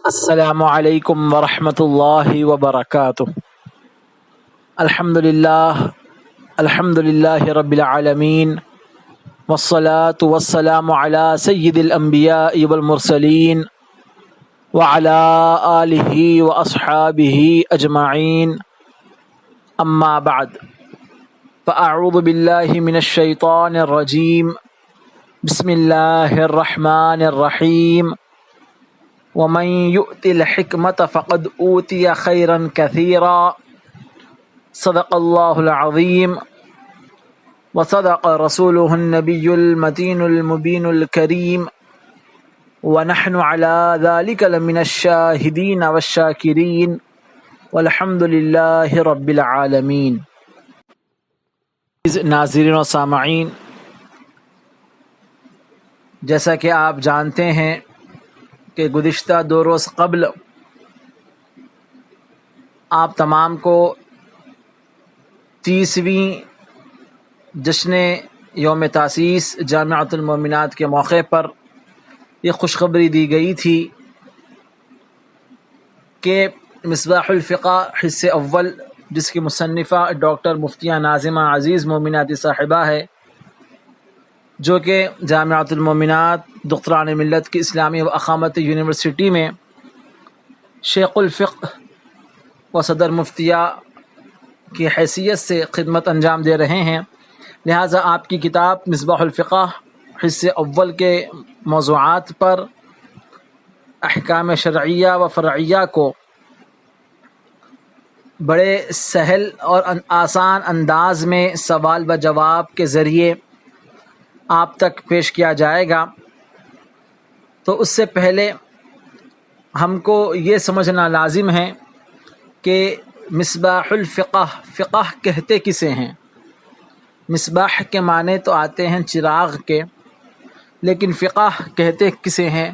السلام علیکم ورحمۃ اللہ وبرکاتہ۔ الحمد للہ رب العالمین، والصلاة والسلام علی سید الانبیاء والمرسلین وعلی آلہ واصحابہ اجمعین، اما بعد فاعوذ باللہ من الشیطان الرجیم، بسم اللہ الرحمن الرحیم۔ ومن يؤت الحكمة فقد أوتي خيرا كثيرا، صدق الله العظيم وصدق رسوله النبي المتين المبين الكريم، ونحن على ذلك لمن الشاهدين والشاكرين، والحمد لله رب العالمين۔ ناظرین و سامعین، جیسا کہ آپ جانتے ہیں کہ گزشتہ 2 روز قبل آپ تمام کو 30ویں جشن یوم تاسیس جامعۃ المومنات کے موقع پر یہ خوشخبری دی گئی تھی کہ مصباح الفقہ حصہ اول، جس کی مصنفہ ڈاکٹر مفتیہ ناظمہ عزیز مومناتی صاحبہ ہے، جو کہ جامعۃ المومنات دختران ملت کی اسلامی و اقامت یونیورسٹی میں شیخ الفقہ و صدر مفتیہ کی حیثیت سے خدمت انجام دے رہے ہیں، لہٰذا آپ کی کتاب مصباح الفقہ حصہ اول کے موضوعات پر احکام شرعیہ و فرعیہ کو بڑے سہل اور آسان انداز میں سوال و جواب کے ذریعے آپ تک پیش کیا جائے گا۔ تو اس سے پہلے ہم کو یہ سمجھنا لازم ہے کہ مصباح الفقہ، فقہ کہتے کسے ہیں؟ مصباح کے معنی تو آتے ہیں چراغ کے، لیکن فقہ کہتے کسے ہیں؟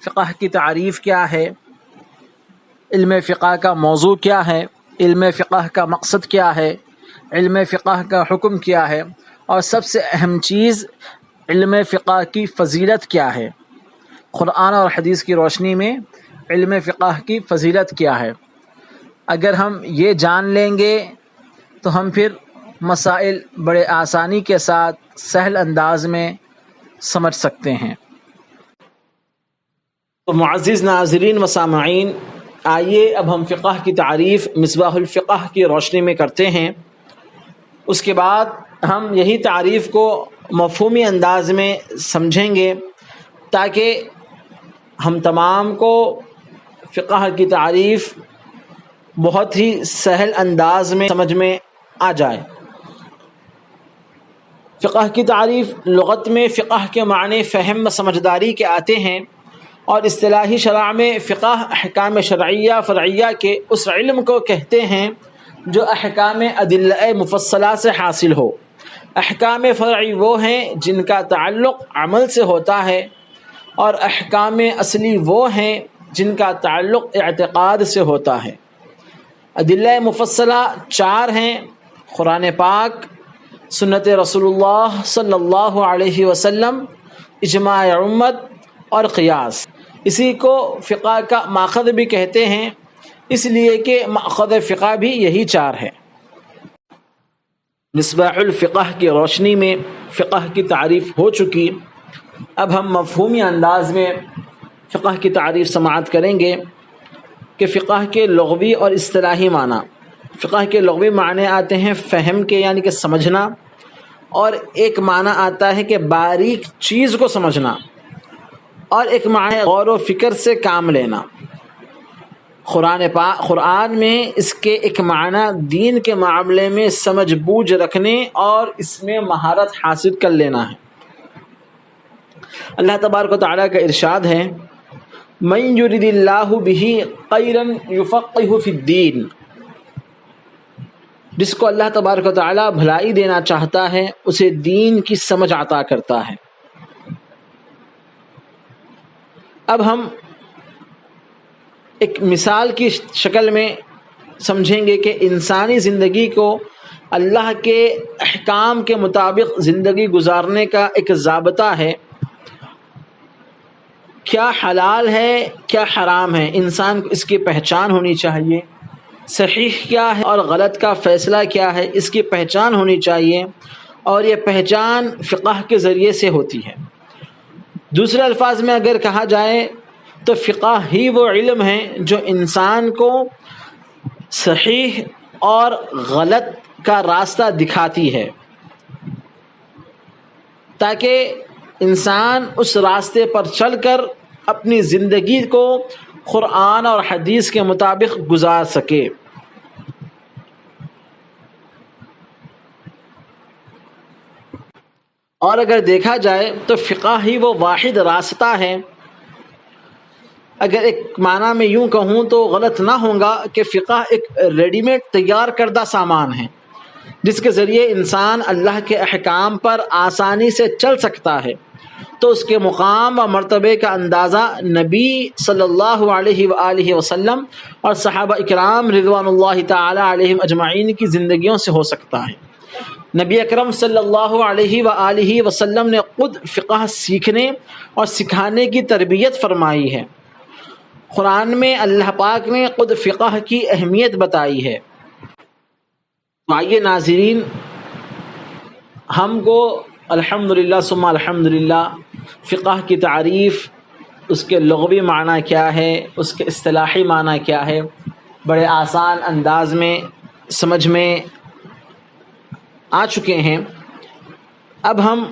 فقہ کی تعریف کیا ہے؟ علم فقہ کا موضوع کیا ہے؟ علم فقہ کا مقصد کیا ہے؟ علم فقہ کا حکم کیا ہے؟ اور سب سے اہم چیز، علم فقہ کی فضیلت کیا ہے؟ قرآن اور حدیث کی روشنی میں علم فقہ کی فضیلت کیا ہے؟ اگر ہم یہ جان لیں گے تو ہم پھر مسائل بڑے آسانی کے ساتھ سہل انداز میں سمجھ سکتے ہیں۔ تو معزز ناظرین و سامعین، آئیے اب ہم فقہ کی تعریف مصباح الفقہ کی روشنی میں کرتے ہیں۔ اس کے بعد ہم یہی تعریف کو مفہومی انداز میں سمجھیں گے تاکہ ہم تمام کو فقہ کی تعریف بہت ہی سہل انداز میں سمجھ میں آ جائے۔ فقہ کی تعریف لغت میں فقہ کے معنی فہم و سمجھداری کے آتے ہیں، اور اصطلاحی شرع میں فقہ احکام شرعیہ فرعیہ کے اس علم کو کہتے ہیں جو احکام ادلہ مفصلہ سے حاصل ہو۔ احکام فرعی وہ ہیں جن کا تعلق عمل سے ہوتا ہے، اور احکام اصلی وہ ہیں جن کا تعلق اعتقاد سے ہوتا ہے۔ ادلہ مفصلہ 4 ہیں: قرآن پاک، سنت رسول اللہ صلی اللہ علیہ وسلم، اجماع امت اور قیاس۔ اسی کو فقہ کا ماخذ بھی کہتے ہیں، اس لیے کہ ماخذ فقہ بھی یہی 4 ہے۔ مصباح الفقہ کی روشنی میں فقہ کی تعریف ہو چکی، اب ہم مفہومی انداز میں فقہ کی تعریف سماعت کریں گے کہ فقہ کے لغوی اور اصطلاحی معنی۔ فقہ کے لغوی معنی آتے ہیں فہم کے، یعنی کہ سمجھنا، اور ایک معنی آتا ہے کہ باریک چیز کو سمجھنا، اور ایک معنی غور و فکر سے کام لینا۔ قرآن میں اس کے ایک معنی دین کے معاملے میں سمجھ بوجھ رکھنے اور اس میں مہارت حاصل کر لینا ہے۔ اللہ تبارک و تعالیٰ کا ارشاد ہے: من یرد اللہ بہ خیرا یفقہہ فی الدین۔ جس کو اللہ تبارک و تعالیٰ بھلائی دینا چاہتا ہے اسے دین کی سمجھ عطا کرتا ہے۔ اب ہم ایک مثال کی شکل میں سمجھیں گے کہ انسانی زندگی کو اللہ کے احکام کے مطابق زندگی گزارنے کا ایک ضابطہ ہے، کیا حلال ہے کیا حرام ہے، انسان کو اس کی پہچان ہونی چاہیے۔ صحیح کیا ہے اور غلط کا فیصلہ کیا ہے، اس کی پہچان ہونی چاہیے، اور یہ پہچان فقہ کے ذریعے سے ہوتی ہے۔ دوسرے الفاظ میں اگر کہا جائے تو فقہ ہی وہ علم ہے جو انسان کو صحیح اور غلط کا راستہ دکھاتی ہے، تاکہ انسان اس راستے پر چل کر اپنی زندگی کو قرآن اور حدیث کے مطابق گزار سکے۔ اور اگر دیکھا جائے تو فقہ ہی وہ واحد راستہ ہے، اگر ایک معنی میں یوں کہوں تو غلط نہ ہوگا کہ فقہ ایک ریڈی میڈ تیار کردہ سامان ہے جس کے ذریعے انسان اللہ کے احکام پر آسانی سے چل سکتا ہے۔ تو اس کے مقام و مرتبے کا اندازہ نبی صلی اللہ علیہ وآلہ وسلم اور صحابہ اکرام رضوان اللہ تعالی علیہم اجمعین کی زندگیوں سے ہو سکتا ہے۔ نبی اکرم صلی اللہ علیہ وآلہ وسلم نے خود فقہ سیکھنے اور سکھانے کی تربیت فرمائی ہے۔ قرآن میں اللہ پاک نے خود فقہ کی اہمیت بتائی ہے۔ آئیے ناظرین، ہم کو الحمدللہ ثم الحمدللہ فقہ کی تعریف، اس کے لغوی معنی کیا ہے، اس کے اصطلاحی معنی کیا ہے، بڑے آسان انداز میں سمجھ میں آ چکے ہیں۔ اب ہم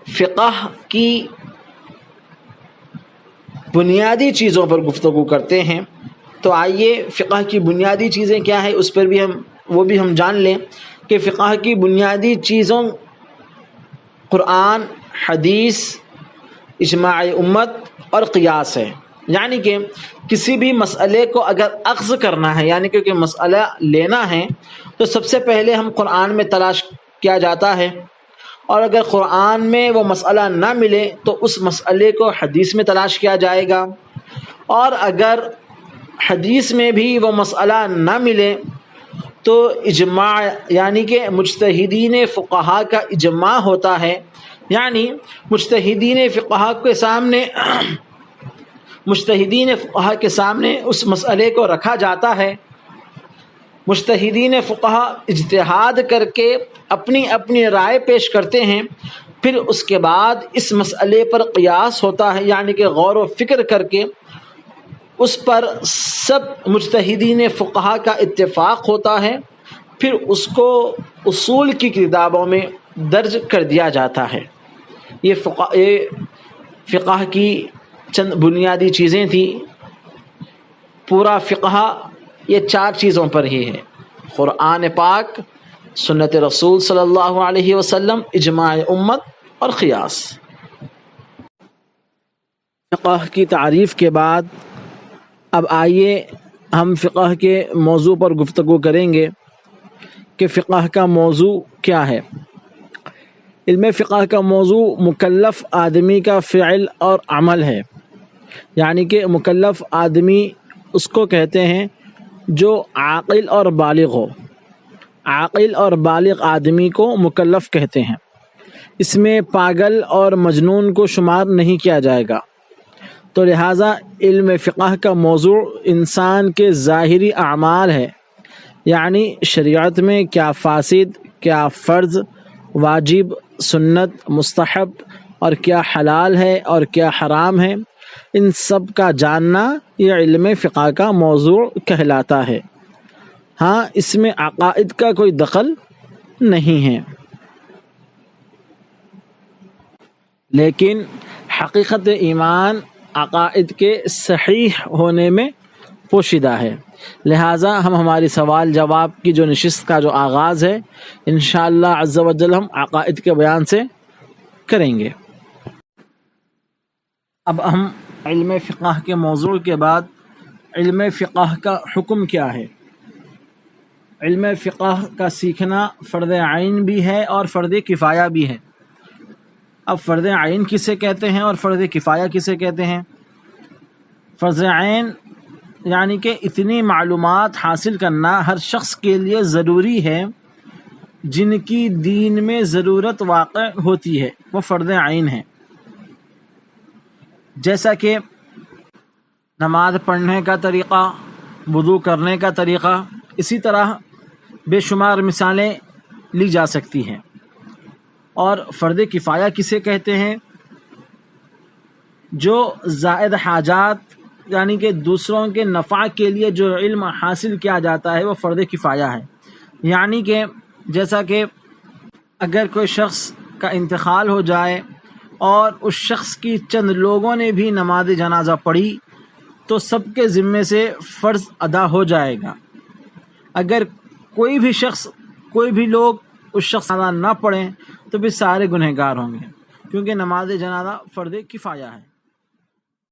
فقہ کی بنیادی چیزوں پر گفتگو کرتے ہیں۔ تو آئیے فقہ کی بنیادی چیزیں کیا ہے اس پر بھی ہم جان لیں کہ فقہ کی بنیادی چیزوں قرآن، حدیث، اجماع امت اور قیاس ہے۔ یعنی کہ کسی بھی مسئلے کو اگر اخذ کرنا ہے، یعنی کہ مسئلہ لینا ہے، تو سب سے پہلے ہم قرآن میں تلاش کیا جاتا ہے، اور اگر قرآن میں وہ مسئلہ نہ ملے تو اس مسئلے کو حدیث میں تلاش کیا جائے گا، اور اگر حدیث میں بھی وہ مسئلہ نہ ملے تو اجماع، یعنی کہ مجتہدین فقہا کا اجماع ہوتا ہے، یعنی مجتہدین فقہا کے سامنے اس مسئلے کو رکھا جاتا ہے۔ مجتہدین فقہا اجتہاد کر کے اپنی اپنی رائے پیش کرتے ہیں، پھر اس کے بعد اس مسئلے پر قیاس ہوتا ہے، یعنی کہ غور و فکر کر کے اس پر سب مجتہدین فقہا کا اتفاق ہوتا ہے، پھر اس کو اصول کی کتابوں میں درج کر دیا جاتا ہے۔ یہ فقہ کی چند بنیادی چیزیں تھیں۔ پورا فقہ یہ 4 چیزوں پر ہی ہے: قرآن پاک، سنت رسول صلی اللہ علیہ وسلم، اجماع امت اور قیاس۔ فقہ کی تعریف کے بعد اب آئیے ہم فقہ کے موضوع پر گفتگو کریں گے کہ فقہ کا موضوع کیا ہے۔ علم فقہ کا موضوع مکلف آدمی کا فعل اور عمل ہے، یعنی کہ مکلف آدمی اس کو کہتے ہیں جو عاقل اور بالغ ہو۔ عاقل اور بالغ آدمی کو مکلف کہتے ہیں۔ اس میں پاگل اور مجنون کو شمار نہیں کیا جائے گا۔ تو لہٰذا علم فقہ کا موضوع انسان کے ظاہری اعمال ہے، یعنی شریعت میں کیا فاسد، کیا فرض، واجب، سنت، مستحب، اور کیا حلال ہے اور کیا حرام ہے، ان سب کا جاننا یہ علم فقہ کا موضوع کہلاتا ہے۔ ہاں، اس میں عقائد کا کوئی دخل نہیں ہے، لیکن حقیقت ایمان عقائد کے صحیح ہونے میں پوشیدہ ہے۔ لہٰذا ہم ہماری سوال جواب کی جو نشست کا جو آغاز ہے انشاءاللہ عز و جل ہم عقائد کے بیان سے کریں گے۔ اب ہم علم فقہ کے موضوع کے بعد علم فقہ کا حکم کیا ہے۔ علم فقہ کا سیکھنا فرض عین بھی ہے اور فرض کفایہ بھی ہے۔ اب فرض عین کسے کہتے ہیں اور فرض کفایہ کسے کہتے ہیں؟ فرض عین یعنی کہ اتنی معلومات حاصل کرنا ہر شخص کے لیے ضروری ہے جن کی دین میں ضرورت واقع ہوتی ہے، وہ فرض عین ہے۔ جیسا کہ نماز پڑھنے کا طریقہ، وضو کرنے کا طریقہ، اسی طرح بے شمار مثالیں لی جا سکتی ہیں۔ اور فرض کفایہ کسے کہتے ہیں؟ جو زائد حاجات یعنی کہ دوسروں کے نفع کے لیے جو علم حاصل کیا جاتا ہے وہ فرض کفایہ ہے۔ یعنی کہ جیسا کہ اگر کوئی شخص کا انتقال ہو جائے اور اس شخص کی چند لوگوں نے بھی نماز جنازہ پڑھی تو سب کے ذمے سے فرض ادا ہو جائے گا۔ اگر کوئی بھی لوگ اس شخص نہ پڑھیں تو بھی سارے گنہگار ہوں گے، کیونکہ نماز جنازہ فرض کفایہ ہے۔